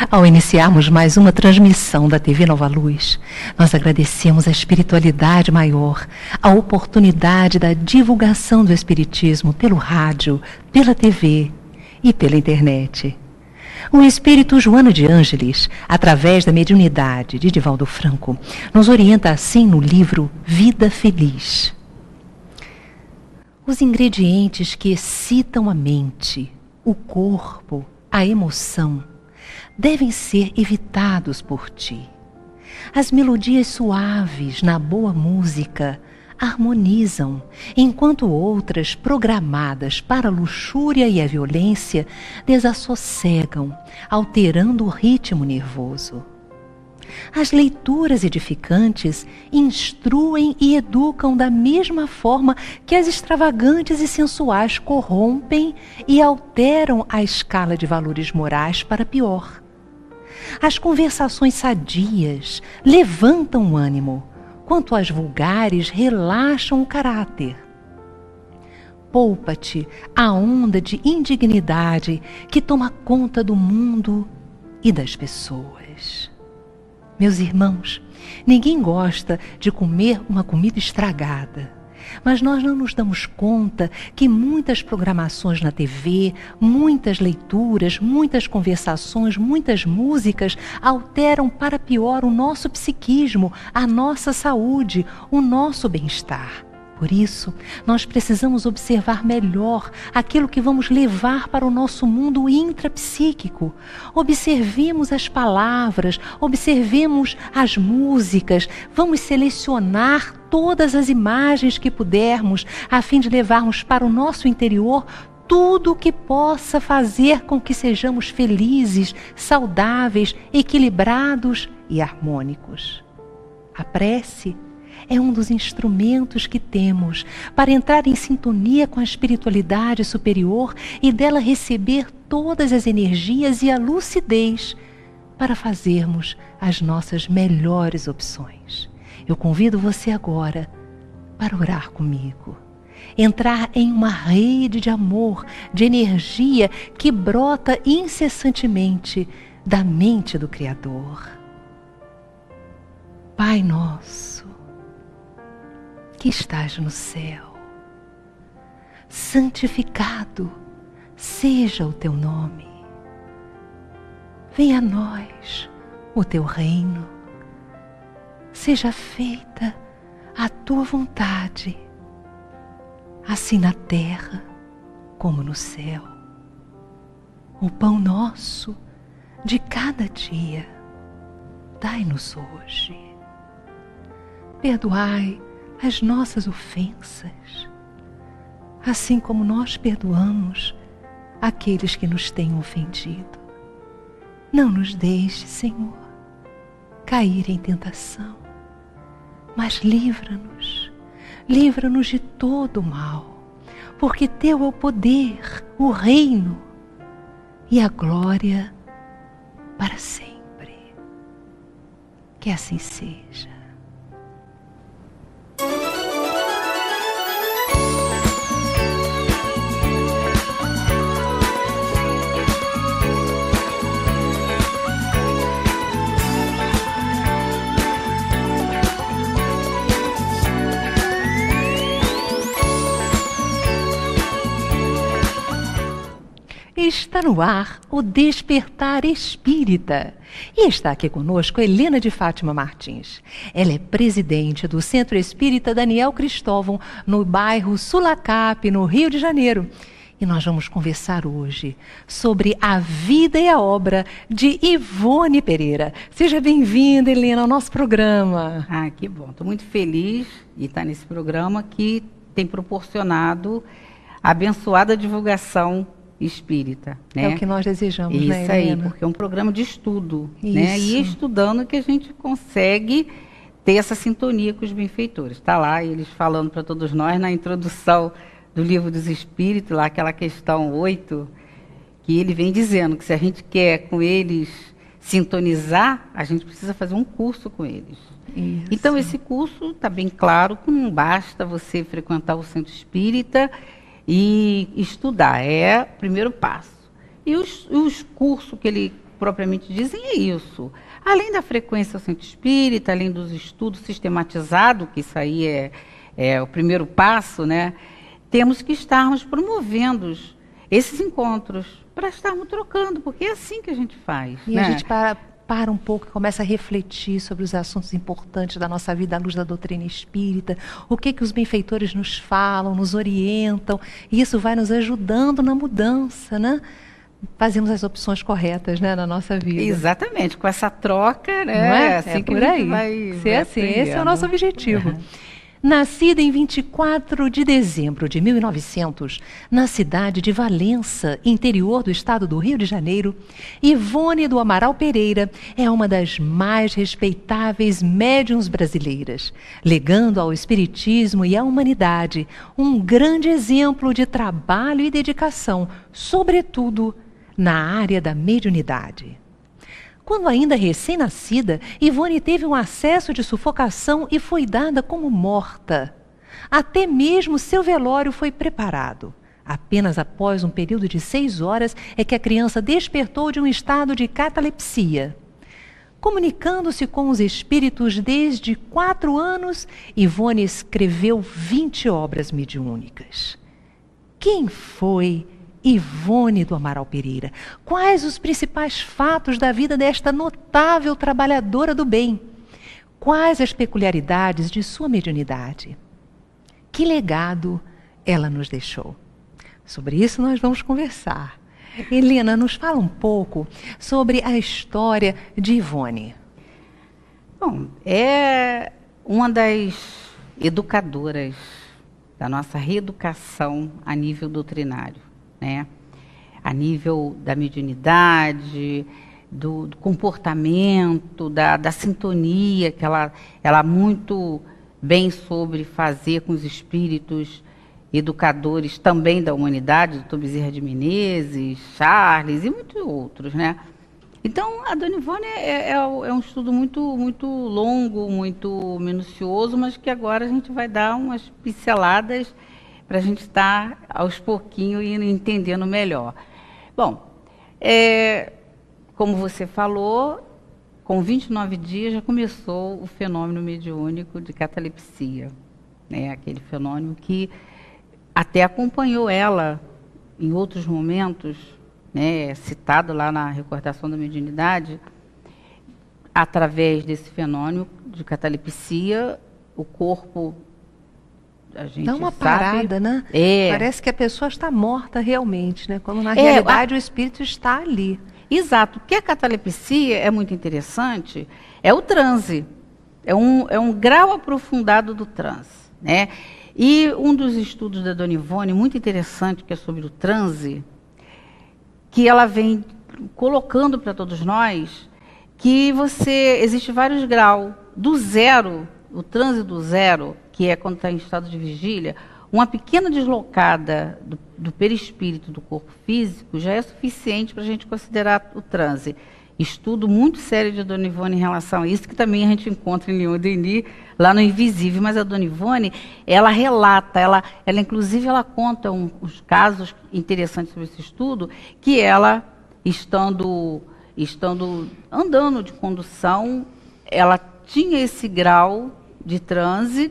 Ao iniciarmos mais uma transmissão da TV Nova Luz, nós agradecemos a espiritualidade maior, a oportunidade da divulgação do Espiritismo pelo rádio, pela TV e pela internet. O Espírito Joana de Ângeles, através da mediunidade de Divaldo Franco, nos orienta assim no livro Vida Feliz. Os ingredientes que excitam a mente, o corpo, a emoção, devem ser evitados por ti. As melodias suaves na boa música harmonizam, enquanto outras programadas para a luxúria e a violência desassossegam, alterando o ritmo nervoso. As leituras edificantes instruem e educam da mesma forma que as extravagantes e sensuais corrompem e alteram a escala de valores morais para pior. As conversações sadias levantam o ânimo, quanto as vulgares relaxam o caráter. Poupa-te a onda de indignidade que toma conta do mundo e das pessoas. Meus irmãos, ninguém gosta de comer uma comida estragada, mas nós não nos damos conta que muitas programações na TV, muitas leituras, muitas conversações, muitas músicas alteram para pior o nosso psiquismo, a nossa saúde, o nosso bem-estar. Por isso, nós precisamos observar melhor aquilo que vamos levar para o nosso mundo intrapsíquico. Observemos as palavras, observemos as músicas, vamos selecionar todas as imagens que pudermos, a fim de levarmos para o nosso interior tudo o que possa fazer com que sejamos felizes, saudáveis, equilibrados e harmônicos. A prece é um dos instrumentos que temos para entrar em sintonia com a espiritualidade superior e dela receber todas as energias e a lucidez para fazermos as nossas melhores opções. Eu convido você agora para orar comigo. Entrar em uma rede de amor, de energia que brota incessantemente da mente do Criador. Pai nosso, que estás no céu, santificado seja o teu nome. Venha a nós o teu reino. Seja feita a tua vontade, assim na terra como no céu. O pão nosso de cada dia, dai-nos hoje. Perdoai as nossas ofensas, assim como nós perdoamos aqueles que nos têm ofendido. Não nos deixe, Senhor, cair em tentação, mas livra-nos de todo o mal, porque teu é o poder, o reino e a glória para sempre. Que assim seja. Está no ar o Despertar Espírita. E está aqui conosco Helena de Fátima Martins. Ela é presidente do Centro Espírita Daniel Cristóvão, no bairro Sulacap, no Rio de Janeiro. E nós vamos conversar hoje sobre a vida e a obra de Ivone Pereira. Seja bem-vinda, Helena, ao nosso programa. Ah, que bom. Estou muito feliz de estar nesse programa que tem proporcionado a abençoada divulgação espírita, né? É o que nós desejamos, isso, né, aí, Helena? porque é um programa de estudo, Isso. né? E estudando que a gente consegue ter essa sintonia com os benfeitores. Está lá eles falando para todos nós na introdução do Livro dos Espíritos, lá aquela questão 8, que ele vem dizendo que se a gente quer com eles sintonizar, a gente precisa fazer um curso com eles. Isso. Então esse curso está bem claro que não basta você frequentar o Centro Espírita e estudar, é o primeiro passo. E os cursos que ele propriamente dizem, é isso. Além da frequência ao centro espírita, além dos estudos sistematizados, que isso aí é o primeiro passo, né? Temos que estarmos promovendo esses encontros para estarmos trocando, porque é assim que a gente faz. E né? a gente para um pouco e começa a refletir sobre os assuntos importantes da nossa vida à luz da doutrina espírita, o que os benfeitores nos falam, nos orientam, e isso vai nos ajudando na mudança, né? Fazemos as opções corretas, né, na nossa vida. Exatamente, com essa troca, né? Não é? Assim É que por a aí. gente vai Ser assim, esse é o nosso objetivo. Uhum. Nascida em 24 de dezembro de 1900, na cidade de Valença, interior do estado do Rio de Janeiro, Ivone do Amaral Pereira é uma das mais respeitáveis médiuns brasileiras, legando ao espiritismo e à humanidade um grande exemplo de trabalho e dedicação, sobretudo na área da mediunidade. Quando ainda recém-nascida, Ivone teve um acesso de sufocação e foi dada como morta. Até mesmo seu velório foi preparado. Apenas após um período de 6 horas é que a criança despertou de um estado de catalepsia. Comunicando-se com os espíritos desde 4 anos, Ivone escreveu 20 obras mediúnicas. Quem foi Ivone do Amaral Pereira? Quais os principais fatos da vida desta notável trabalhadora do bem? Quais as peculiaridades de sua mediunidade? Que legado ela nos deixou? Sobre isso nós vamos conversar. Helena, nos fala um pouco sobre a história de Ivone. Bom, é uma das educadoras da nossa reeducação a nível doutrinário. Né? A nível da mediunidade, do comportamento, da sintonia que ela muito bem soube fazer com os espíritos educadores também da humanidade, Dr. Bezerra de Menezes, Charles e muitos outros, né? Então, a Dona Ivone é um estudo muito, muito longo, muito minucioso, mas que agora a gente vai dar umas pinceladas para a gente estar, aos pouquinhos, indo entendendo melhor. Bom, como você falou, com 29 dias já começou o fenômeno mediúnico de catalepsia. Né? Aquele fenômeno que até acompanhou ela em outros momentos, né? Citado lá na recordação da mediunidade, através desse fenômeno de catalepsia, o corpo... A gente dá uma sabe, parada, né? Parece que a pessoa está morta realmente, né? Quando na realidade o espírito está ali. Exato. O que a catalepsia é muito interessante é o transe. É um grau aprofundado do transe. Né? E um dos estudos da Dona Ivone, muito interessante, que é sobre o transe, que ela vem colocando para todos nós, que existe vários graus. Do zero, o transe do zero, que é quando está em estado de vigília, uma pequena deslocada do perispírito do corpo físico já é suficiente para a gente considerar o transe. Estudo muito sério de Dona Ivone em relação a isso, que também a gente encontra em Leon Denis, lá no Invisível. Mas a Dona Ivone, ela relata, ela inclusive ela conta uns casos interessantes sobre esse estudo, que ela, estando andando de condução, ela tinha esse grau de transe,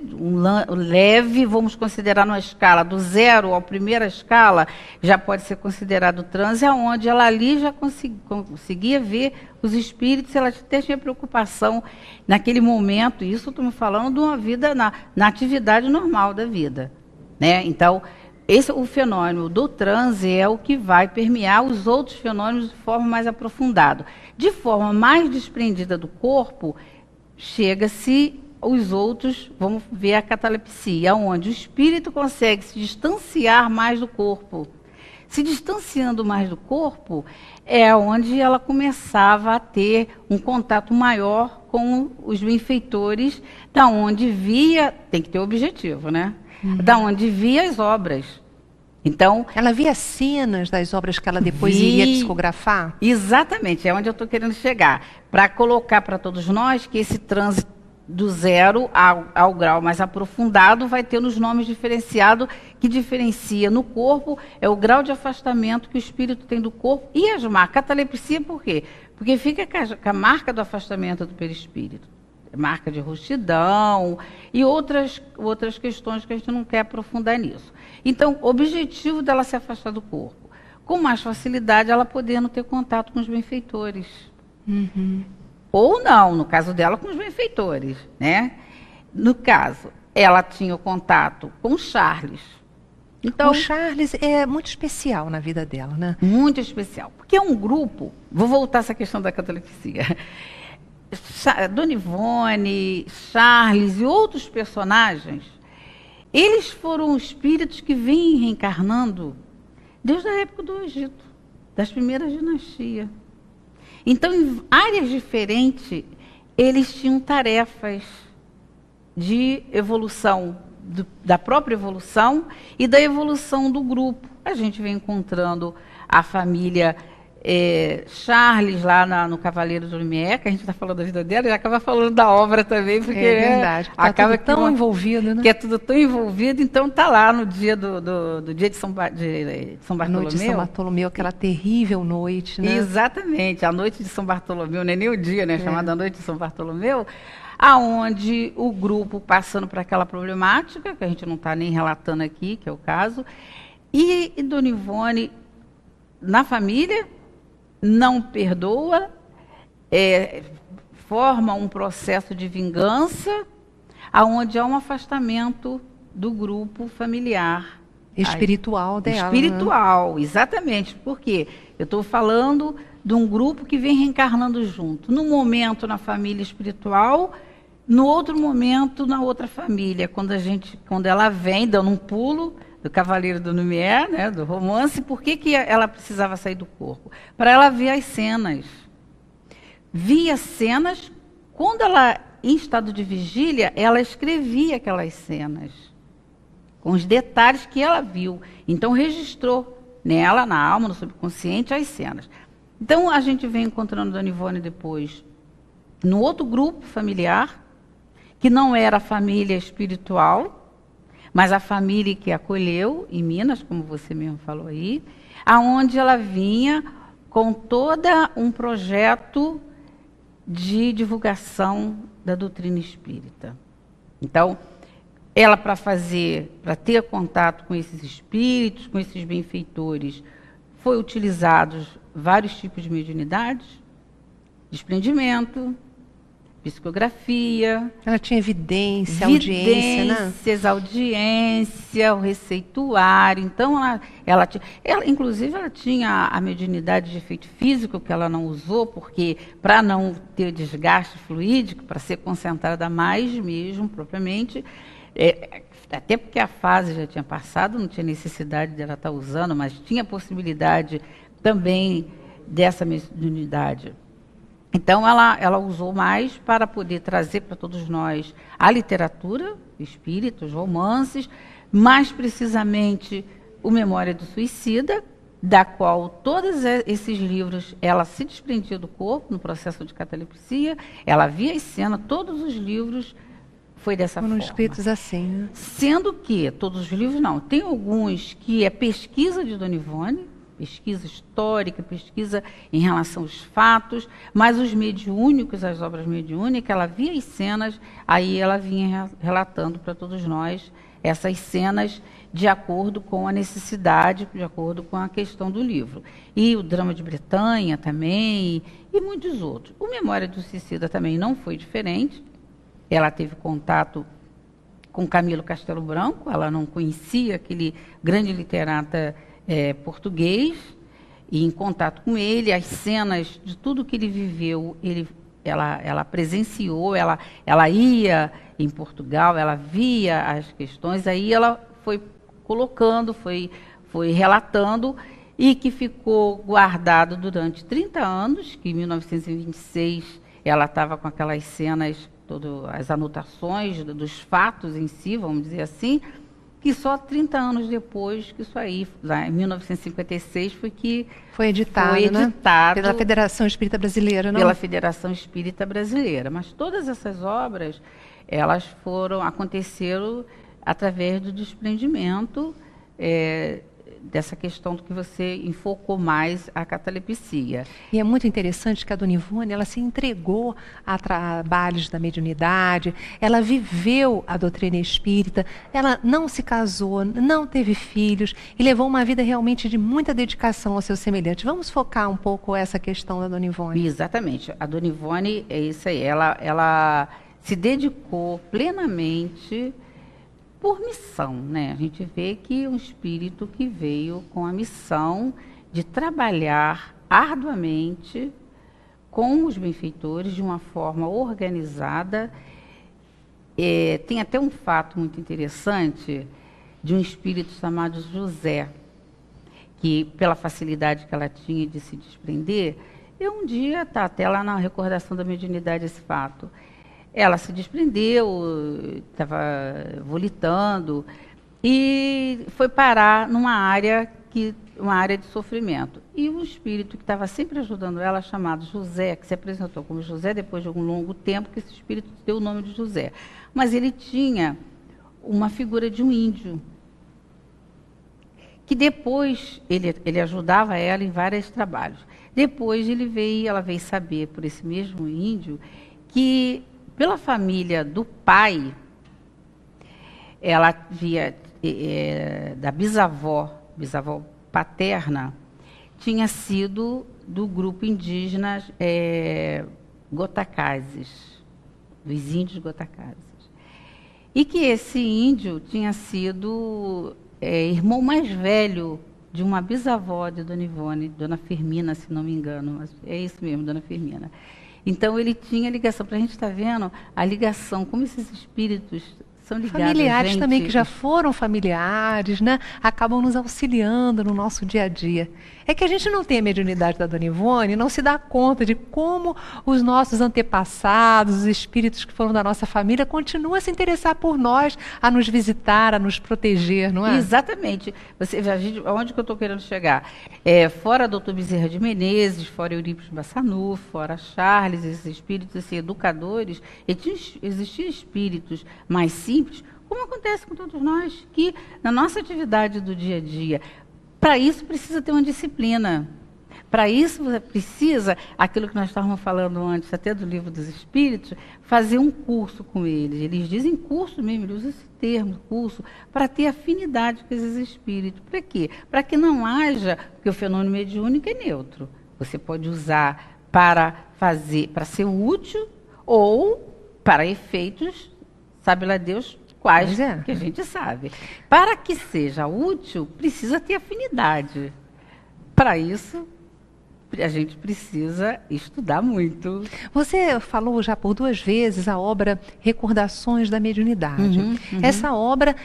leve, vamos considerar numa escala do 0 à primeira escala, já pode ser considerado transe, onde ela ali já conseguia ver os espíritos, ela até tinha preocupação naquele momento, isso estou falando de uma vida na atividade normal da vida. Né? Então, o fenômeno do transe é o que vai permear os outros fenômenos de forma mais aprofundada. De forma mais desprendida do corpo, chega-se os outros, vamos ver a catalepsia, onde o espírito consegue se distanciar mais do corpo. Se distanciando mais do corpo, é onde ela começava a ter um contato maior com os benfeitores, da onde via, tem que ter objetivo, né? Da onde via as obras. Então, ela via cenas das obras que ela depois iria psicografar? Exatamente, é onde eu estou querendo chegar. Para colocar para todos nós que esse trânsito do 0 ao grau mais aprofundado, vai ter nos nomes diferenciados, que diferencia no corpo, é o grau de afastamento que o espírito tem do corpo e as marcas. Catalepsia por quê? Porque fica com a marca do afastamento do perispírito. Marca de roxidão e outras questões que a gente não quer aprofundar nisso. Então, o objetivo dela se afastar do corpo. Com mais facilidade, ela podendo ter contato com os benfeitores. Ou não, no caso dela, com os benfeitores, né? No caso, ela tinha o contato com o Charles. Então, o Charles é muito especial na vida dela, né? Muito especial. Porque é um grupo... Vou voltar a essa questão da catalepsia. Dona Ivone, Charles e outros personagens, eles foram espíritos que vêm reencarnando desde a época do Egito, das primeiras dinastias. Então, em áreas diferentes, eles tinham tarefas de evolução, da própria evolução e da evolução do grupo. A gente vem encontrando a família Charles lá no Cavaleiro do Lumière, que a gente está falando da vida dela, e acaba falando da obra também, porque é verdade, acaba tudo tão envolvido, né? Que é tudo tão envolvido, então está lá no dia do dia de São Bartolomeu. Noite de São Bartolomeu, aquela terrível noite, né? Exatamente, a noite de São Bartolomeu, não é nem o dia, né? Chamada Noite de São Bartolomeu, aonde o grupo passando por aquela problemática, que a gente não está nem relatando aqui, que é o caso, e Dona Ivone, na família, não perdoa, forma um processo de vingança, aonde há um afastamento do grupo familiar. Espiritual dela. Espiritual, né? Exatamente. Por quê? Eu estou falando de um grupo que vem reencarnando junto. Num momento na família espiritual, no outro momento na outra família. Quando ela vem, dando um pulo do Cavaleiro do Lumière, né, do romance, por que ela precisava sair do corpo? Para ela ver as cenas. Via cenas, quando ela, em estado de vigília, ela escrevia aquelas cenas, com os detalhes que ela viu. Então, registrou nela, na alma, no subconsciente, as cenas. Então, a gente vem encontrando Dona Ivone depois, no outro grupo familiar, que não era a família espiritual, mas a família que acolheu em Minas, como você mesmo falou aí, aonde ela vinha com todo um projeto de divulgação da doutrina espírita. Então, ela para ter contato com esses espíritos, com esses benfeitores, foi utilizados vários tipos de mediunidades, desprendimento, psicografia. Ela tinha evidência, audiência, o receituário. Então, inclusive, ela tinha a mediunidade de efeito físico, que ela não usou, porque para não ter desgaste fluídico, para ser concentrada mais mesmo, propriamente, até porque a fase já tinha passado, não tinha necessidade de ela estar usando, mas tinha possibilidade também dessa mediunidade. Então, ela usou mais para poder trazer para todos nós a literatura, espíritos, romances, mais precisamente o Memória do Suicida, da qual todos esses livros, ela se desprendia do corpo no processo de catalepsia, ela via as cenas, todos os livros foi dessa forma. Foram escritos assim, né? Sendo que, todos os livros não, tem alguns que é pesquisa de Dona Ivone, pesquisa histórica, pesquisa em relação aos fatos, mas os mediúnicos, as obras mediúnicas, ela via as cenas, aí ela vinha relatando para todos nós essas cenas de acordo com a necessidade, de acordo com a questão do livro. E o Drama de Bretanha também, e muitos outros. O Memória do Suicida também não foi diferente, ela teve contato com Camilo Castelo Branco, ela não conhecia aquele grande literata português, e em contato com ele, as cenas de tudo que ele viveu, ela presenciou, ela ia em Portugal, ela via as questões, aí ela foi colocando, foi relatando, e que ficou guardado durante 30 anos, que em 1926 ela estava com aquelas cenas, as anotações dos fatos em si, vamos dizer assim, que só 30 anos depois que isso aí, lá em 1956, foi editado, foi editado, né? Pela Federação Espírita Brasileira, não? Pela Federação Espírita Brasileira. Mas todas essas obras, aconteceram através do desprendimento dessa questão do que você enfocou mais a catalepsia. E é muito interessante que a Dona Ivone, ela se entregou a trabalhos da mediunidade, ela viveu a doutrina espírita, ela não se casou, não teve filhos e levou uma vida realmente de muita dedicação ao seu semelhante. Vamos focar um pouco essa questão da Dona Ivone. Exatamente. A Dona Ivone é isso aí. Ela se dedicou plenamente por missão, né? A gente vê que um espírito que veio com a missão de trabalhar arduamente com os benfeitores de uma forma organizada. Tem até um fato muito interessante de um espírito chamado José, que pela facilidade que ela tinha de se desprender, um dia, está até lá na recordação da mediunidade esse fato, ela se desprendeu, estava volitando e foi parar numa área de sofrimento. E o espírito que estava sempre ajudando ela, chamado José, que se apresentou como José depois de algum longo tempo, que esse espírito deu o nome de José. Mas ele tinha uma figura de um índio, que depois ele ajudava ela em vários trabalhos. Depois ela veio saber por esse mesmo índio que pela família do pai, ela via da bisavó paterna, tinha sido do grupo indígena Gotacazes, dos índios Gotacazes. E que esse índio tinha sido irmão mais velho de uma bisavó de Dona Ivone, Dona Firmina, se não me engano. Mas é isso mesmo, Dona Firmina. Então, ele tinha ligação. Para a gente estar vendo a ligação, como esses espíritos são ligados. Familiares gente, também, que já foram familiares, né? Acabam nos auxiliando no nosso dia a dia. É que a gente não tem a mediunidade da Dona Ivone, não se dá conta de como os nossos antepassados, os espíritos que foram da nossa família, continuam a se interessar por nós, a nos visitar, a nos proteger, não é? Exatamente. Você vê, onde que eu estou querendo chegar? Fora Dr. Bezerra de Menezes, fora Eurípides Bassanufo, fora Charles, esses espíritos assim, educadores, existiam espíritos mais simples, como acontece com todos nós, que na nossa atividade do dia a dia, para isso precisa ter uma disciplina. Para isso precisa, aquilo que nós estávamos falando antes, até do Livro dos Espíritos, fazer um curso com eles. Eles dizem curso mesmo, eles usam esse termo, curso, para ter afinidade com esses espíritos. Para quê? Para que não haja, porque o fenômeno mediúnico é neutro. Você pode usar para ser útil ou para efeitos, sabe lá Deus, quais que a gente sabe. Para que seja útil, precisa ter afinidade. Para isso, a gente precisa estudar muito. Você falou já por 2 vezes a obra Recordações da Mediunidade. Nessa obra,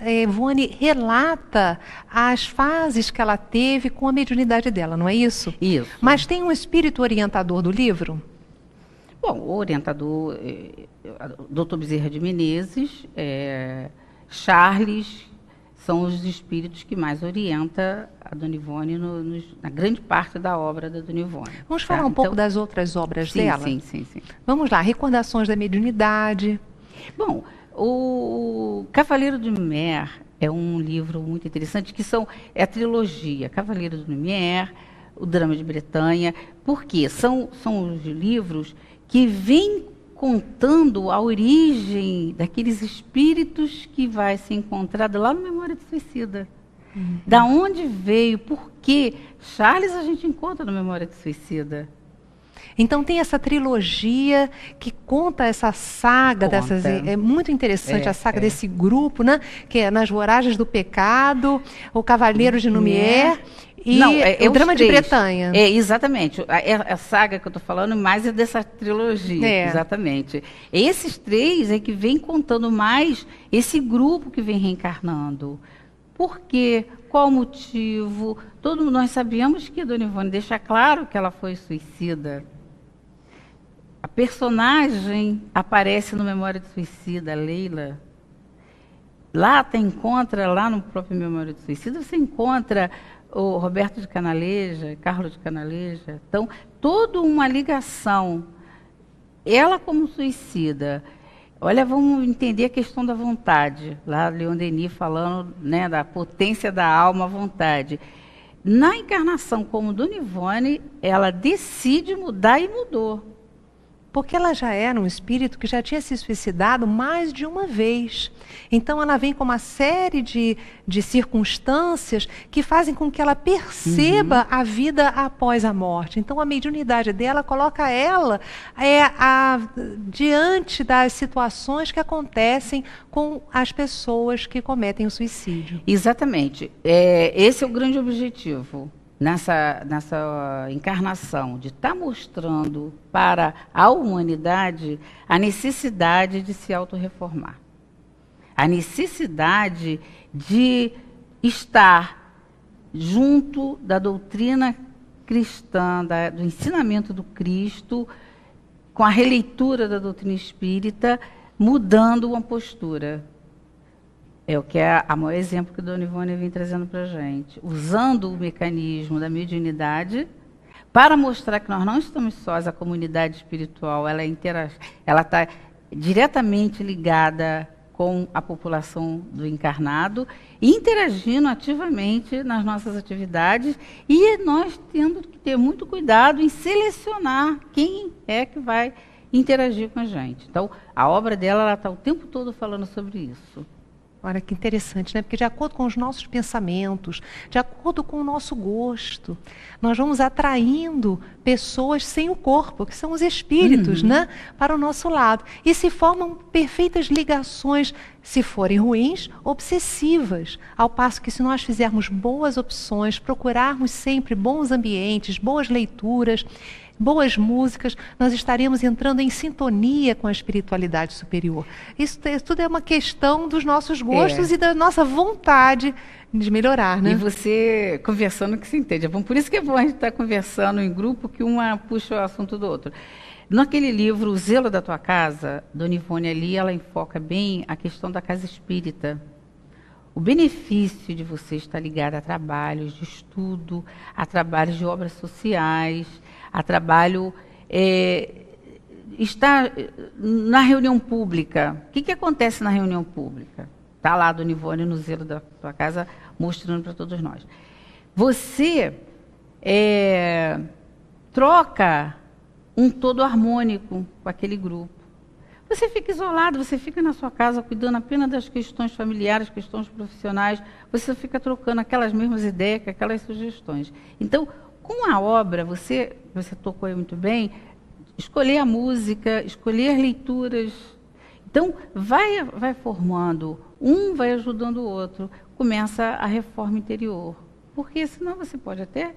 Ivone relata as fases que ela teve com a mediunidade dela, não é isso? Isso. Mas tem um espírito orientador do livro? Bom, o orientador, Dr. Bezerra de Menezes, Charles, são os espíritos que mais orientam a Dona Ivone na grande parte da obra da Dona Ivone. Vamos falar um pouco das outras obras dela? Sim. Vamos lá, Recordações da Mediunidade. Bom, o Cavaleiro de Lumière é um livro muito interessante, que é a trilogia Cavaleiro de Lumière, o Drama de Bretanha, porque são os livros que vêm contando a origem daqueles espíritos que vai ser encontrado lá no Memória de Suicida. Da onde veio, por quê? Charles a gente encontra no Memória de Suicida. Então tem essa trilogia que conta essa saga dessas. É muito interessante a saga desse grupo, né? Que é Nas Voragens do Pecado, o Cavaleiro de Lumière e o Drama de Bretanha. Exatamente. A saga que eu estou falando mais é dessa trilogia. Exatamente. Esses 3 é que vem contando mais esse grupo que vem reencarnando. Por quê? Qual o motivo? Todos nós sabíamos que a Dona Ivone deixa claro que ela foi suicida. A personagem aparece no Memória de Suicida, Leila. Lá você encontra, lá no próprio Memória do Suicida, você encontra o Roberto de Canaleja, Carlos de Canaleja. Então, toda uma ligação. Ela como suicida. Olha, vamos entender a questão da vontade. Lá, Leon Denis falando, né, da potência da alma, a vontade. Na encarnação como Dona Ivone, ela decide mudar e mudou. Porque ela já era um espírito que já tinha se suicidado mais de uma vez. Então ela vem com uma série de circunstâncias que fazem com que ela perceba a vida após a morte. Então a mediunidade dela coloca ela diante das situações que acontecem com as pessoas que cometem o suicídio. Exatamente. Esse é o grande objetivo. Nessa encarnação, de estar mostrando para a humanidade a necessidade de se autorreformar. A necessidade de estar junto da doutrina cristã, do ensinamento do Cristo, com a releitura da doutrina espírita, mudando uma postura. É o que é o maior exemplo que a Dona Ivone vem trazendo para a gente. Usando o mecanismo da mediunidade para mostrar que nós não estamos sós, a comunidade espiritual, ela está diretamente ligada com a população do encarnado, interagindo ativamente nas nossas atividades e nós tendo que ter muito cuidado em selecionar quem é que vai interagir com a gente. Então, a obra dela está o tempo todo falando sobre isso. Olha que interessante, né? Porque de acordo com os nossos pensamentos, de acordo com o nosso gosto, nós vamos atraindo pessoas sem o corpo, que são os espíritos, né? Para o nosso lado. E se formam perfeitas ligações, se forem ruins, obsessivas. Ao passo que se nós fizermos boas opções, procurarmos sempre bons ambientes, boas leituras, boas músicas, nós estaremos entrando em sintonia com a espiritualidade superior. Isso tudo é uma questão dos nossos gostos e da nossa vontade de melhorar, né? E você conversando que se entende. É bom, por isso que é bom a gente estar conversando em grupo, que uma puxa o assunto do outro. Naquele livro, O Zelo da Tua Casa, Dona Ivone ali, ela enfoca bem a questão da casa espírita. O benefício de você estar ligado a trabalhos de estudo, a trabalhos de obras sociais, a trabalho, estar na reunião pública. O que acontece na reunião pública? Está lá a Dona Ivone no Zelo da Tua Casa mostrando para todos nós. Você troca um todo harmônico com aquele grupo. Você fica isolado, você fica na sua casa cuidando apenas das questões familiares, questões profissionais, você fica trocando aquelas mesmas ideias, aquelas sugestões. Então, com a obra, você tocou aí muito bem, escolher a música, escolher leituras. Então, vai formando, um vai ajudando o outro, começa a reforma interior. Porque senão você pode até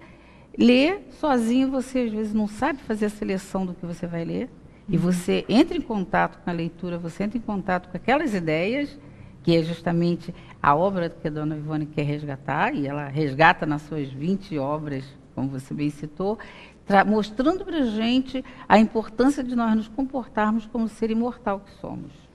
ler sozinho, você às vezes não sabe fazer a seleção do que você vai ler, e você entra em contato com a leitura, você entra em contato com aquelas ideias, que é justamente a obra que a Dona Ivone quer resgatar, e ela resgata nas suas 20 obras, como você bem citou, mostrando para a gente a importância de nós nos comportarmos como ser imortal que somos.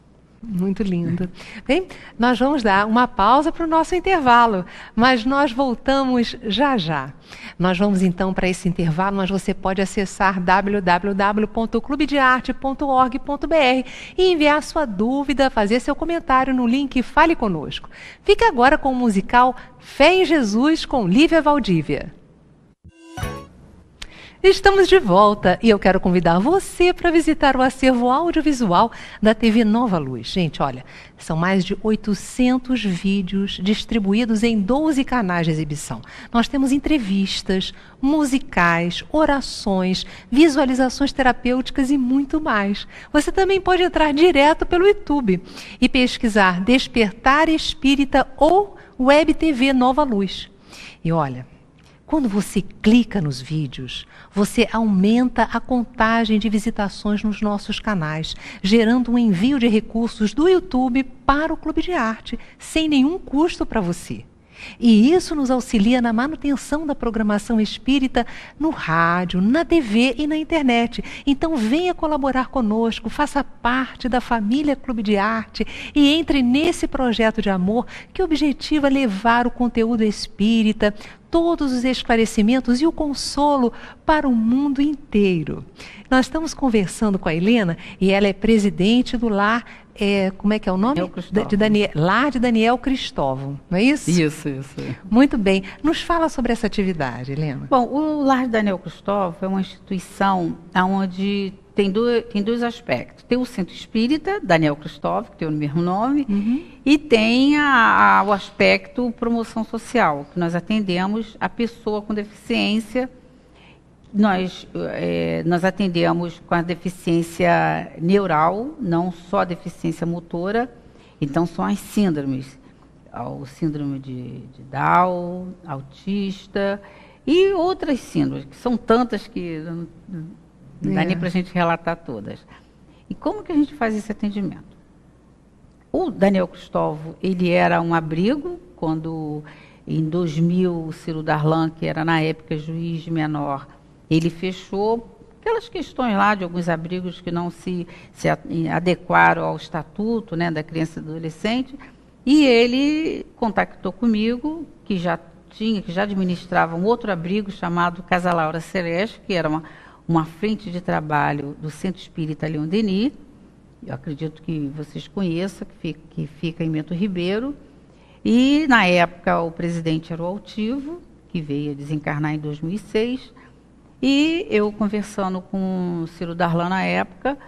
Muito lindo. Bem, nós vamos dar uma pausa para o nosso intervalo, mas nós voltamos já já. Nós vamos então para esse intervalo, mas você pode acessar www.clubedearte.org.br e enviar sua dúvida, fazer seu comentário no link Fale Conosco. Fica agora com o musical Fé em Jesus com Lívia Valdívia. Estamos de volta e eu quero convidar você para visitar o acervo audiovisual da TV Nova Luz. Gente, olha, são mais de 800 vídeos distribuídos em 12 canais de exibição. Nós temos entrevistas, musicais, orações, visualizações terapêuticas e muito mais. Você também pode entrar direto pelo YouTube e pesquisar Despertar Espírita ou Web TV Nova Luz. E olha, quando você clica nos vídeos, você aumenta a contagem de visitações nos nossos canais, gerando um envio de recursos do YouTube para o Clube de Arte, sem nenhum custo para você. E isso nos auxilia na manutenção da programação espírita no rádio, na TV e na internet. Então venha colaborar conosco, faça parte da família Clube de Arte e entre nesse projeto de amor que objetiva levar o conteúdo espírita, todos os esclarecimentos e o consolo para o mundo inteiro. Nós estamos conversando com a Helena e ela é presidente do Lar, como é que é o nome? Lar de Daniel Cristóvão, não é isso? Isso. Muito bem. Nos fala sobre essa atividade, Helena. Bom, o Lar de Daniel Cristóvão é uma instituição onde tem dois aspectos. Tem o Centro Espírita, Daniel Cristóvão, que tem o mesmo nome, e tem o aspecto promoção social, que nós atendemos a pessoa com deficiência. Nós atendemos com a deficiência neural, não só a deficiência motora, então são as síndromes. O síndrome de Down, autista e outras síndromes, que são tantas que não dá nem para a gente relatar todas. E como que a gente faz esse atendimento? O Daniel Cristóvão, ele era um abrigo, quando em 2000 o Ciro Darlan, que era na época juiz de menor, ele fechou aquelas questões lá de alguns abrigos que não se adequaram ao estatuto, né, da criança e do adolescente, e ele contactou comigo, que já administrava um outro abrigo chamado Casa Laura Celeste, que era uma frente de trabalho do Centro Espírita Leon Denis. Eu acredito que vocês conheçam, que fica em Bento Ribeiro. E, na época, o presidente era o Altivo, que veio a desencarnar em 2006. E eu, conversando com o Ciro Darlan na época,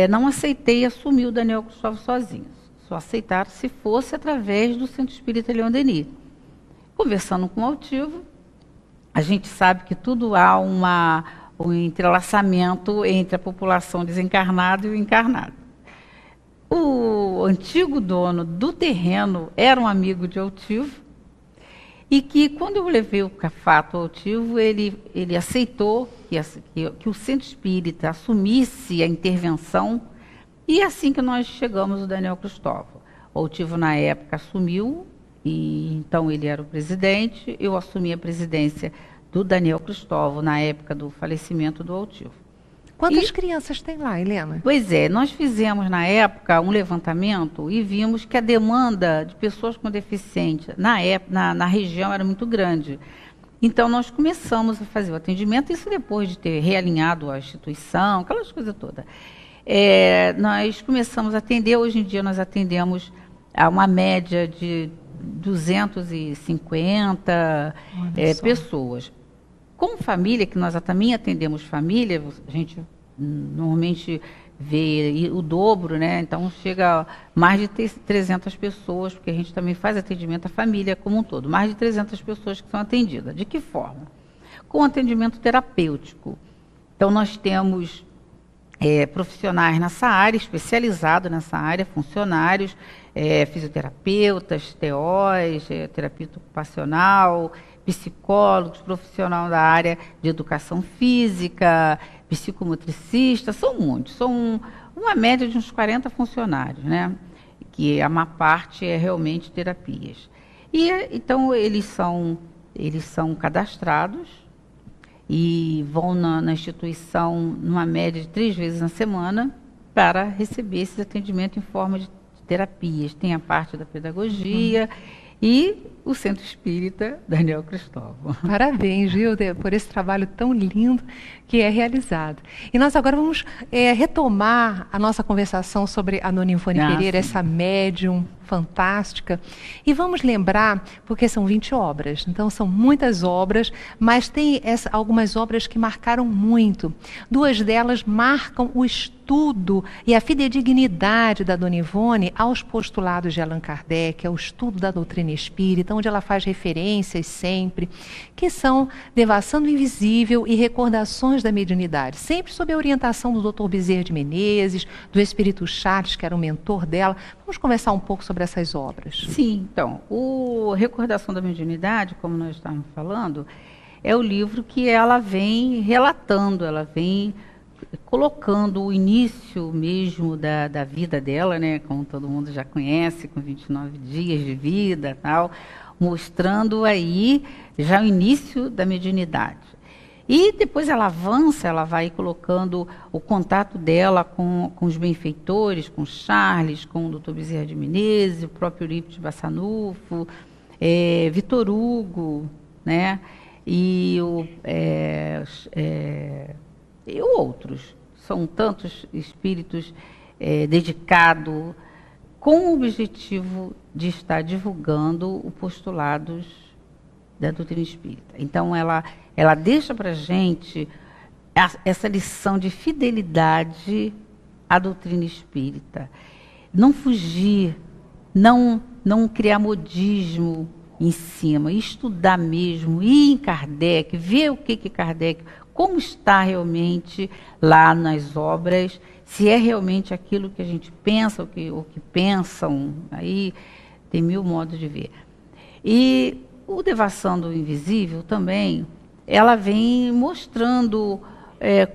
não aceitei assumir o Daniel Cristóvão sozinho. Só aceitaram se fosse através do Centro Espírita Leon Denis. Conversando com o Altivo, a gente sabe que tudo há um entrelaçamento entre a população desencarnada e o encarnado. O antigo dono do terreno era um amigo de Altivo, e que, quando eu levei o fato ao Altivo, ele aceitou que o Centro Espírita assumisse a intervenção, e assim que nós chegamos, o Daniel Cristóvão. O Altivo, na época, assumiu, e então ele era o presidente, eu assumi a presidência do Daniel Cristóvão, na época do falecimento do Altivo. Quantas crianças tem lá, Helena? Pois é, nós fizemos na época um levantamento e vimos que a demanda de pessoas com deficiência na região era muito grande. Então nós começamos a fazer o atendimento, isso depois de ter realinhado a instituição, aquelas coisas todas. Nós começamos a atender, hoje em dia nós atendemos a uma média de 250 pessoas. Com família, que nós também atendemos família, a gente normalmente vê o dobro, né? Então chega a mais de 300 pessoas, porque a gente também faz atendimento à família como um todo. Mais de 300 pessoas que são atendidas. De que forma? Com atendimento terapêutico. Então nós temos profissionais nessa área, especializados nessa área, funcionários, fisioterapeutas, TOs, terapeuta ocupacional, psicólogos, profissional da área de educação física, psicomotricista, são muitos, são uma média de uns 40 funcionários, né? Que a maior parte é realmente terapias. E então eles são cadastrados e vão na instituição numa média de 3 vezes na semana para receber esse atendimento em forma de terapias. Tem a parte da pedagogia e o Centro Espírita Daniel Cristóvão. Parabéns, Gilda, por esse trabalho tão lindo que é realizado. E nós agora vamos retomar a nossa conversação sobre a Dona Ivone Pereira, essa médium fantástica. E vamos lembrar, porque são 20 obras, então são muitas obras, mas tem algumas obras que marcaram muito. 2 delas marcam o estudo e a fidedignidade da Dona Ivone aos postulados de Allan Kardec, ao estudo da doutrina espírita, onde ela faz referências sempre, que são Devassando o Invisível e Recordações da Mediunidade, sempre sob a orientação do Dr. Bezerra de Menezes, do Espírito Charles, que era o mentor dela. Vamos conversar um pouco sobre essas obras. Sim, então, o Recordação da Mediunidade, como nós estávamos falando, é o livro que ela vem relatando, ela vem colocando o início mesmo da vida dela, né, como todo mundo já conhece, com 29 dias de vida, tal, mostrando aí já o início da mediunidade. E depois ela avança, ela vai colocando o contato dela com os benfeitores, com Charles, com o Dr. Bezerra de Menezes, o próprio Eurípides Bassanufo, Vitor Hugo, né? E outros. São tantos espíritos dedicados com o objetivo de estar divulgando os postulados da doutrina espírita. Então, ela deixa para a gente essa lição de fidelidade à doutrina espírita. Não fugir, não criar modismo em cima, estudar mesmo, ir em Kardec, ver o que Kardec, como está realmente lá nas obras, se é realmente aquilo que a gente pensa, o que pensam, aí tem mil modos de ver. E o Devassando o Invisível também, ela vem mostrando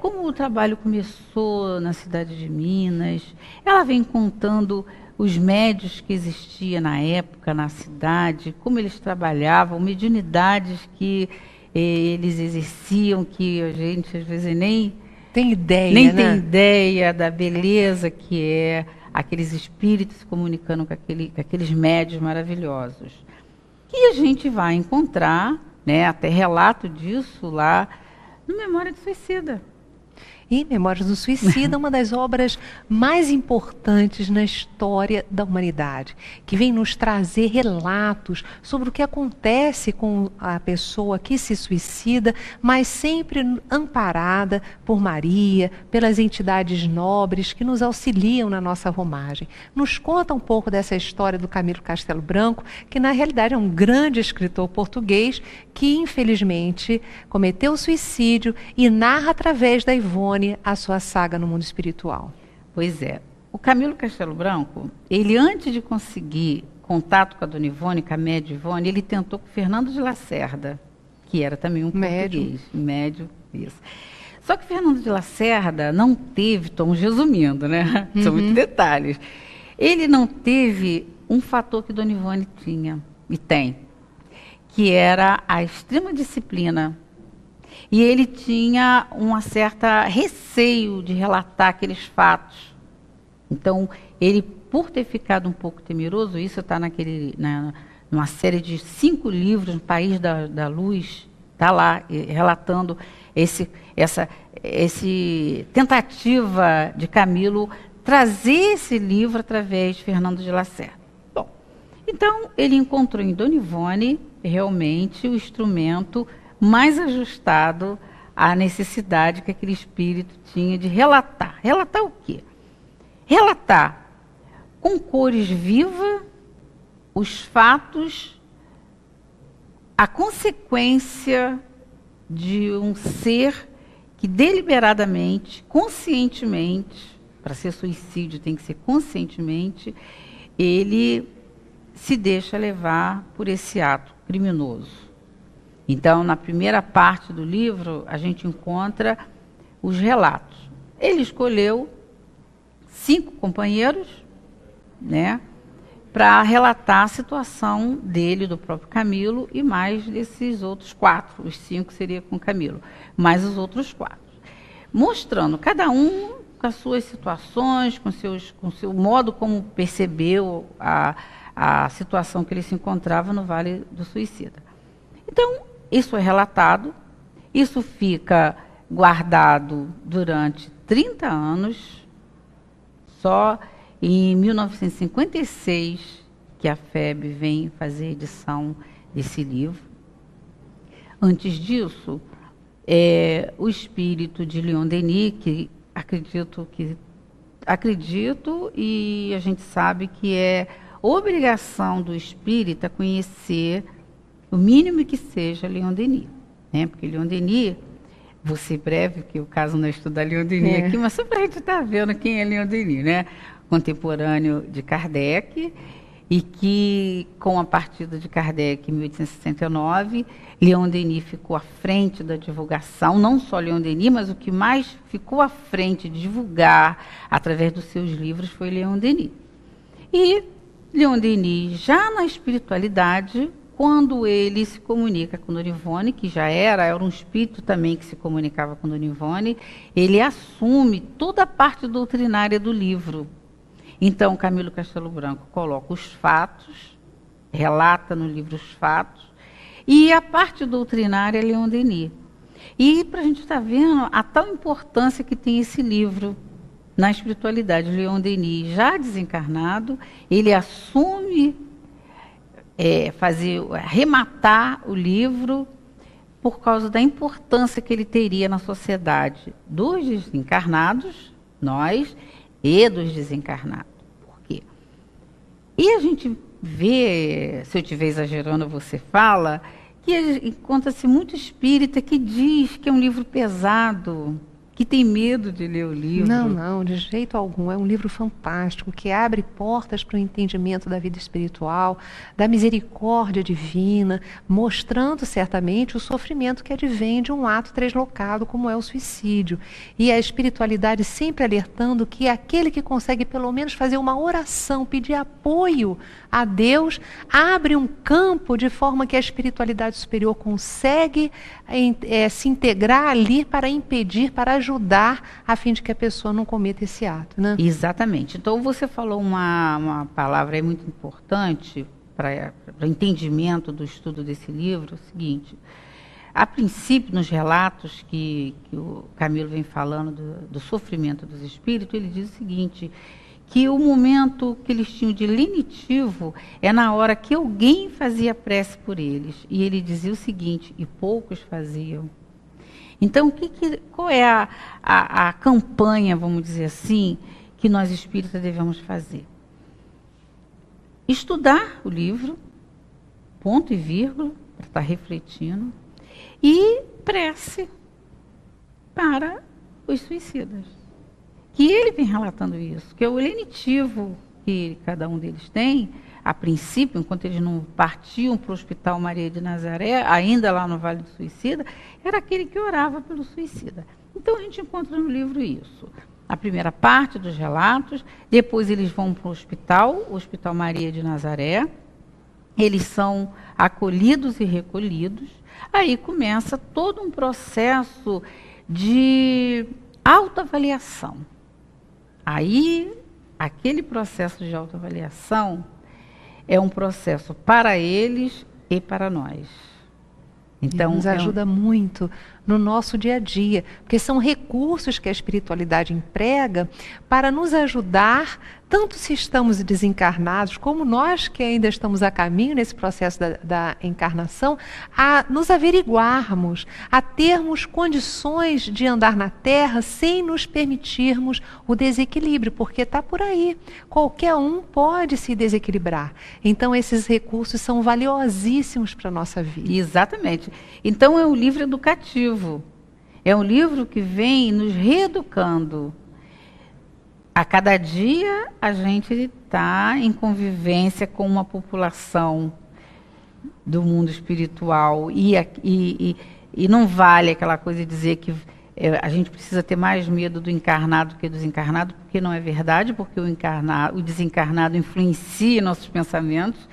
como o trabalho começou na cidade de Minas, ela vem contando os médios que existiam na época na cidade, como eles trabalhavam, mediunidades que eles exerciam, que a gente às vezes nem tem ideia, nem né? tem ideia da beleza que é aqueles espíritos se comunicando com aqueles médios maravilhosos. E a gente vai encontrar, né, até relato disso lá no Memória de Suicida. E Memórias do Suicida, uma das obras mais importantes na história da humanidade, que vem nos trazer relatos sobre o que acontece com a pessoa que se suicida, mas sempre amparada por Maria, pelas entidades nobres que nos auxiliam na nossa romagem. Nos conta um pouco dessa história do Camilo Castelo Branco, que na realidade é um grande escritor português que infelizmente cometeu suicídio e narra através da Ivone a sua saga no mundo espiritual. Pois é. O Camilo Castelo Branco, ele antes de conseguir contato com a dona Ivone, com a média Ivone, ele tentou com o Fernando de Lacerda, que era também um português. Médio, isso. Só que o Fernando de Lacerda não teve, estamos resumindo, né? São muitos detalhes. Ele não teve um fator que dona Ivone tinha, e tem, que era a extrema disciplina. E ele tinha uma certa receio de relatar aqueles fatos. Então, ele, por ter ficado um pouco temeroso, isso está numa série de 5 livros, no País da Luz, está lá relatando essa tentativa de Camilo trazer esse livro através de Fernando de Lacerda. Bom, então ele encontrou em dona Ivone realmente o instrumento mais ajustado à necessidade que aquele espírito tinha de relatar. Relatar o quê? Relatar com cores vivas os fatos, a consequência de um ser que deliberadamente, conscientemente, para ser suicídio tem que ser conscientemente, ele se deixa levar por esse ato criminoso. Então, na primeira parte do livro, a gente encontra os relatos. Ele escolheu 5 companheiros, né, para relatar a situação dele, do próprio Camilo, e mais desses outros 4. Os 5 seria com Camilo, mais os outros 4. Mostrando cada um com as suas situações, com o seu modo como percebeu a situação que ele se encontrava no Vale do Suicida. Então, isso é relatado, isso fica guardado durante 30 anos, só em 1956 que a FEB vem fazer a edição desse livro. Antes disso, o espírito de Leon Denis, que acredito e a gente sabe que é obrigação do espírita conhecer o mínimo que seja Leon Denis, né? Porque Leon Denis, vou ser breve, porque o caso não é estudar Leon Denis aqui, mas só para a gente estar vendo quem é Leon Denis, né? Contemporâneo de Kardec, e que, com a partida de Kardec em 1869, Leon Denis ficou à frente da divulgação, não só Leon Denis, mas o que mais ficou à frente de divulgar, através dos seus livros, foi Leon Denis. E Leon Denis, já na espiritualidade, quando ele se comunica com Dona Ivone, que já era um espírito também que se comunicava com Dona Ivone, ele assume toda a parte doutrinária do livro. Então, Camilo Castelo Branco coloca os fatos, relata no livro os fatos, e a parte doutrinária é Leon Denis. E para a gente estar vendo a tal importância que tem esse livro na espiritualidade. Leon Denis, já desencarnado, ele assume arrematar o livro por causa da importância que ele teria na sociedade dos desencarnados, nós, e dos desencarnados. Por quê? E a gente vê, se eu estiver exagerando, você fala, que encontra-se muito espírita que diz que é um livro pesado, que tem medo de ler o livro. Não, de jeito algum. É um livro fantástico, que abre portas para o entendimento da vida espiritual, da misericórdia divina, mostrando certamente o sofrimento que advém de um ato translocado, como é o suicídio. E a espiritualidade sempre alertando que aquele que consegue pelo menos fazer uma oração, pedir apoio a Deus, abre um campo de forma que a espiritualidade superior consegue se integrar ali para impedir, para ajudar, a fim de que a pessoa não cometa esse ato, né? Exatamente. Então, você falou uma palavra aí muito importante para o entendimento do estudo desse livro, é o seguinte: a princípio, nos relatos que o Camilo vem falando do sofrimento dos espíritos, ele diz o seguinte, que o momento que eles tinham de lenitivo é na hora que alguém fazia prece por eles. E ele dizia o seguinte, e poucos faziam. Então, qual é a campanha, vamos dizer assim, que nós espíritas devemos fazer? Estudar o livro, ponto e vírgula, para estar refletindo, e prece para os suicidas. Que ele vem relatando isso, que é o lenitivo que cada um deles tem, a princípio, enquanto eles não partiam para o Hospital Maria de Nazaré, ainda lá no Vale do Suicida, era aquele que orava pelo suicida. Então, a gente encontra no livro isso. A primeira parte dos relatos, depois eles vão para o Hospital Maria de Nazaré, eles são acolhidos e recolhidos, aí começa todo um processo de autoavaliação. Aí, aquele processo de autoavaliação é um processo para eles e para nós. Então, nos ajuda muito no nosso dia a dia, porque são recursos que a espiritualidade emprega para nos ajudar, tanto se estamos desencarnados, como nós que ainda estamos a caminho nesse processo da encarnação, a nos averiguarmos, a termos condições de andar na Terra sem nos permitirmos o desequilíbrio, porque está por aí. Qualquer um pode se desequilibrar. Então, esses recursos são valiosíssimos para a nossa vida. Exatamente. Então, é um livro educativo. É um livro que vem nos reeducando. A cada dia a gente está em convivência com uma população do mundo espiritual e não vale aquela coisa de dizer que a gente precisa ter mais medo do encarnado que do desencarnado, porque não é verdade, porque o desencarnado influencia nossos pensamentos.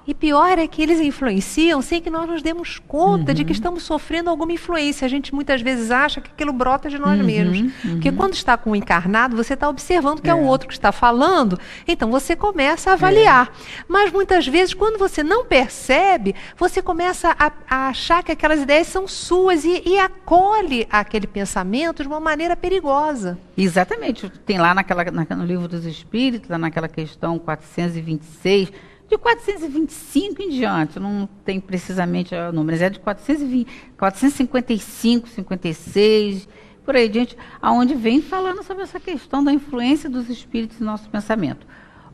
E pior é que eles influenciam sem que nós nos demos conta de que estamos sofrendo alguma influência. A gente muitas vezes acha que aquilo brota de nós mesmos. Porque quando está com o encarnado, você está observando que é o outro que está falando, então você começa a avaliar. Mas muitas vezes, quando você não percebe, você começa a achar que aquelas ideias são suas e acolhe aquele pensamento de uma maneira perigosa. Exatamente. Tem lá no Livro dos Espíritos, naquela questão 426, de 425 em diante, não tem precisamente o número, mas é de 455, 56, por aí adiante, aonde vem falando sobre essa questão da influência dos espíritos no nosso pensamento.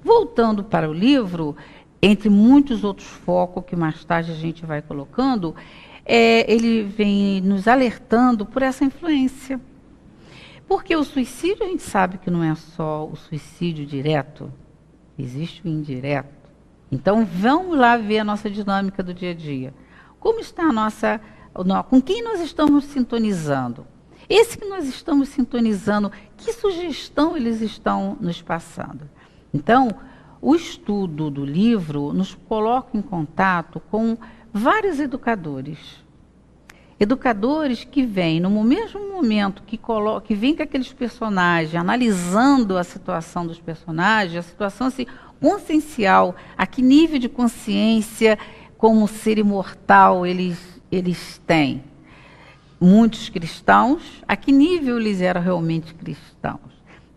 Voltando para o livro, entre muitos outros focos que mais tarde a gente vai colocando, ele vem nos alertando por essa influência. Porque o suicídio, a gente sabe que não é só o suicídio direto, existe o indireto. Então, vamos lá ver a nossa dinâmica do dia a dia. Como está com quem nós estamos sintonizando? Esse que nós estamos sintonizando, que sugestão eles estão nos passando? Então, o estudo do livro nos coloca em contato com vários educadores. Educadores que vêm, no mesmo momento que vem com aqueles personagens, analisando a situação dos personagens, a situação assim, consciencial, a que nível de consciência, como ser imortal, eles têm. Muitos cristãos, a que nível eles eram realmente cristãos.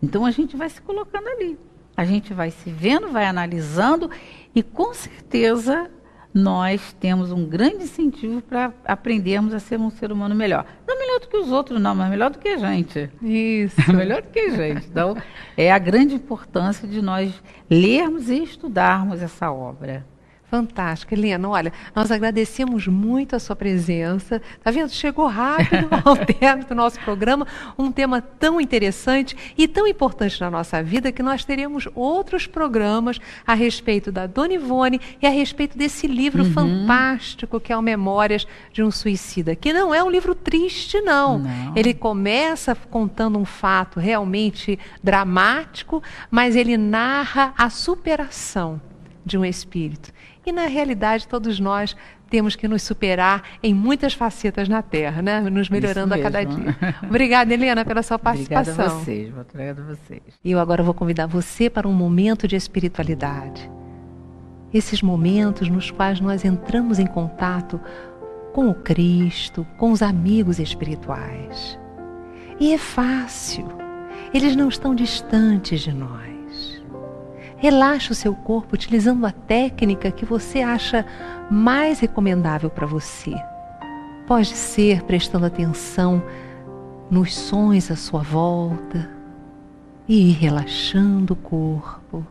Então a gente vai se colocando ali. A gente vai se vendo, vai analisando e com certeza nós temos um grande incentivo para aprendermos a ser um ser humano melhor. Não melhor do que os outros, não, mas melhor do que a gente. Isso. Melhor do que a gente. Então, é a grande importância de nós lermos e estudarmos essa obra. Fantástico, Helena. Olha, nós agradecemos muito a sua presença. Tá vendo? Chegou rápido ao término do nosso programa, um tema tão interessante e tão importante na nossa vida que nós teremos outros programas a respeito da Dona Ivone e a respeito desse livro fantástico que é o Memórias de um Suicida, que não é um livro triste, não. Ele começa contando um fato realmente dramático, mas ele narra a superação de um espírito. E, na realidade, todos nós temos que nos superar em muitas facetas na Terra, né? Nos melhorando a cada dia. Obrigada, Helena, pela sua participação. Obrigada a vocês, obrigada a vocês. E eu agora vou convidar você para um momento de espiritualidade. Esses momentos nos quais nós entramos em contato com o Cristo, com os amigos espirituais. E é fácil. Eles não estão distantes de nós. Relaxe o seu corpo utilizando a técnica que você acha mais recomendável para você. Pode ser prestando atenção nos sons à sua volta e ir relaxando o corpo.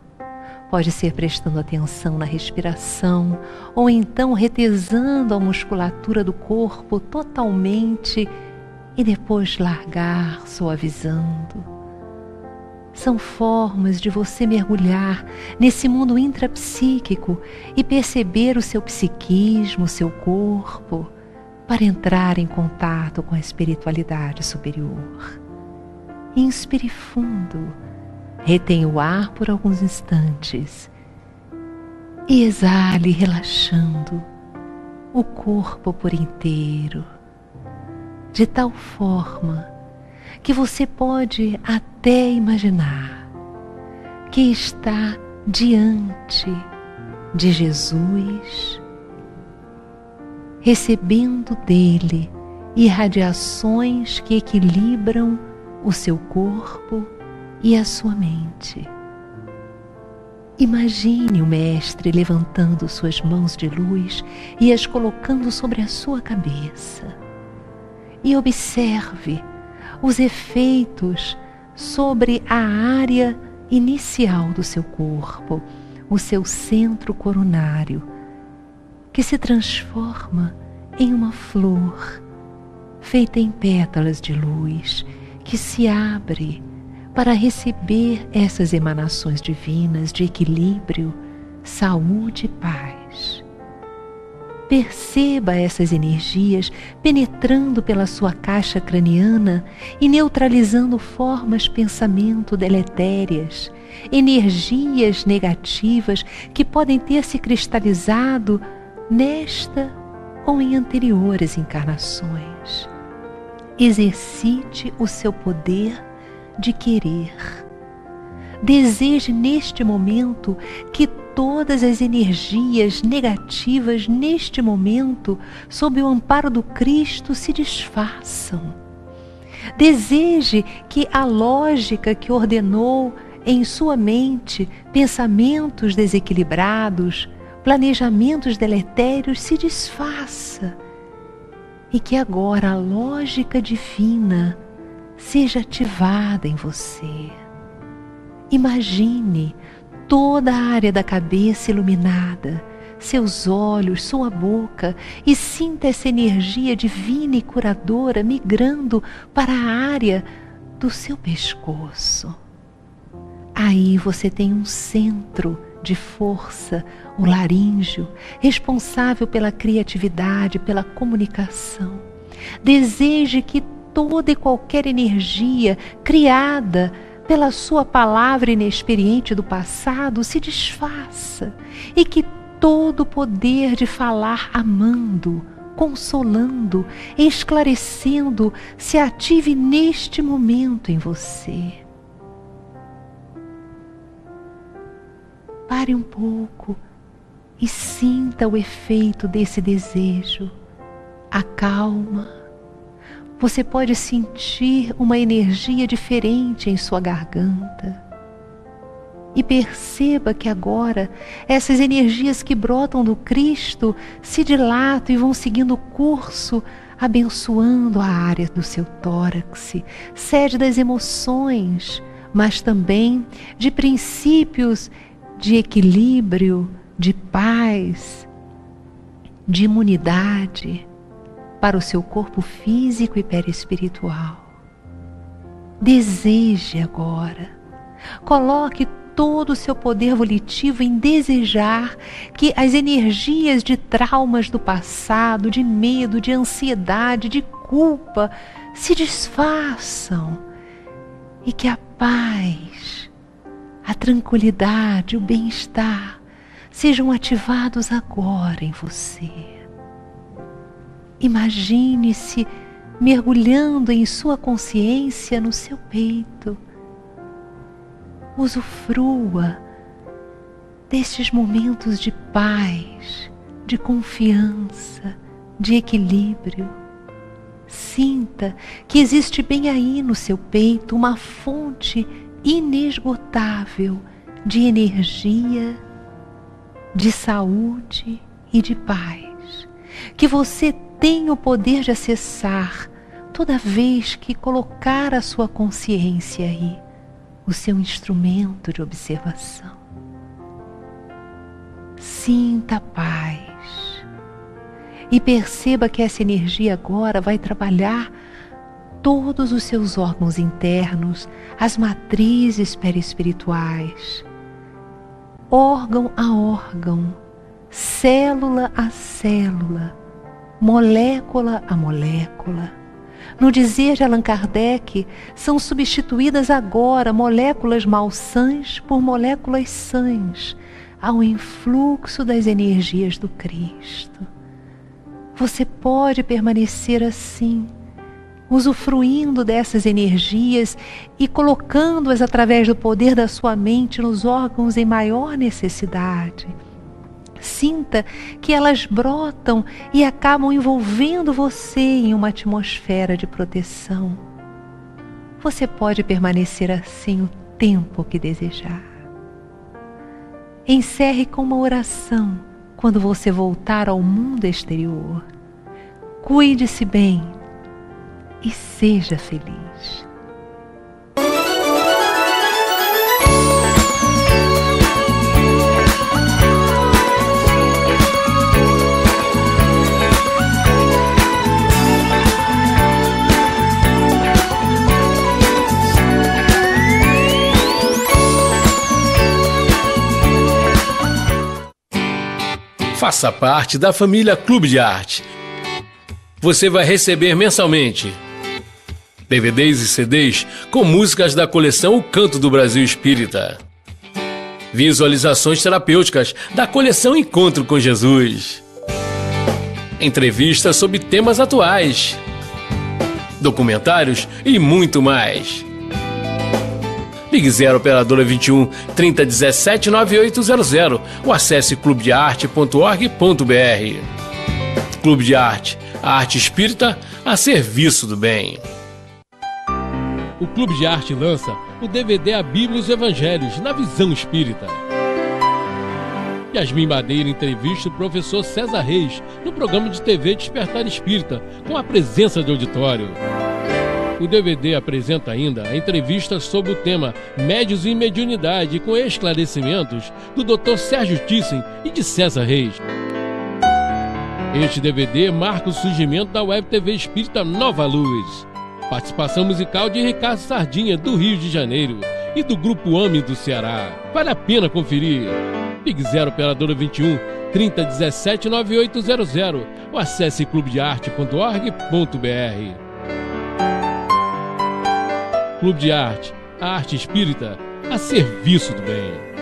Pode ser prestando atenção na respiração ou então retesando a musculatura do corpo totalmente e depois largar, suavizando. São formas de você mergulhar nesse mundo intrapsíquico e perceber o seu psiquismo, o seu corpo, para entrar em contato com a espiritualidade superior. Inspire fundo, retenha o ar por alguns instantes e exale relaxando o corpo por inteiro, de tal forma que você pode até imaginar que está diante de Jesus, recebendo dele irradiações que equilibram o seu corpo e a sua mente. Imagine o mestre levantando suas mãos de luz e as colocando sobre a sua cabeça. E observe os efeitos sobre a área inicial do seu corpo, o seu centro coronário, que se transforma em uma flor feita em pétalas de luz, que se abre para receber essas emanações divinas de equilíbrio, saúde e paz. Perceba essas energias penetrando pela sua caixa craniana e neutralizando formas pensamento deletérias, energias negativas que podem ter se cristalizado nesta ou em anteriores encarnações. Exercite o seu poder de querer. Deseje neste momento que todas as energias negativas neste momento, sob o amparo do Cristo, se desfaçam. Deseje que a lógica que ordenou em sua mente pensamentos desequilibrados, planejamentos deletérios se desfaça e que agora a lógica divina seja ativada em você. Imagine toda a área da cabeça iluminada, seus olhos, sua boca, e sinta essa energia divina e curadora migrando para a área do seu pescoço. Aí você tem um centro de força, o laríngeo, responsável pela criatividade, pela comunicação. Deseje que toda e qualquer energia criada pela sua palavra inexperiente do passado se desfaça e que todo o poder de falar amando, consolando, esclarecendo, se ative neste momento em você. Pare um pouco e sinta o efeito desse desejo. Acalma. Você pode sentir uma energia diferente em sua garganta. E perceba que agora essas energias que brotam do Cristo se dilatam e vão seguindo o curso, abençoando a área do seu tórax, sede das emoções, mas também de princípios de equilíbrio, de paz, de imunidade para o seu corpo físico e perispiritual. Deseje agora. Coloque todo o seu poder volitivo em desejar que as energias de traumas do passado, de medo, de ansiedade, de culpa se desfaçam e que a paz, a tranquilidade, o bem-estar sejam ativados agora em você. Imagine-se mergulhando em sua consciência no seu peito. Usufrua destes momentos de paz, de confiança, de equilíbrio. Sinta que existe bem aí no seu peito uma fonte inesgotável de energia, de saúde e de paz, que você tem o poder de acessar toda vez que colocar a sua consciência aí, o seu instrumento de observação. Sinta a paz e perceba que essa energia agora vai trabalhar todos os seus órgãos internos, as matrizes perispirituais, órgão a órgão, célula a célula, molécula a molécula. No dizer de Allan Kardec, são substituídas agora moléculas malsãs por moléculas sãs, ao influxo das energias do Cristo. Você pode permanecer assim, usufruindo dessas energias e colocando-as através do poder da sua mente nos órgãos em maior necessidade. Sinta que elas brotam e acabam envolvendo você em uma atmosfera de proteção. Você pode permanecer assim o tempo que desejar. Encerre com uma oração quando você voltar ao mundo exterior. Cuide-se bem e seja feliz. Faça parte da família Clube de Arte. Você vai receber mensalmente DVDs e CDs com músicas da coleção O Canto do Brasil Espírita, visualizações terapêuticas da coleção Encontro com Jesus, entrevistas sobre temas atuais, documentários e muito mais. Ligue 0 Operadora 21 3017 9800 ou acesse clubedearte.org.br. Clube de Arte, a arte espírita a serviço do bem. O Clube de Arte lança o DVD A Bíblia e os Evangelhos na Visão Espírita. Yasmin Madeira entrevista o professor César Reis no programa de TV Despertar Espírita, com a presença de auditório. O DVD apresenta ainda a entrevista sobre o tema Médiuns e Mediunidade, com esclarecimentos do Dr. Sérgio Thyssen e de César Reis. Este DVD marca o surgimento da Web TV Espírita Nova Luz. Participação musical de Ricardo Sardinha, do Rio de Janeiro, e do Grupo AME do Ceará. Vale a pena conferir. Ligue 0 Operadora 21 3017 9800 ou acesse clubedearte.org.br. Clube de Arte, a arte espírita a serviço do bem.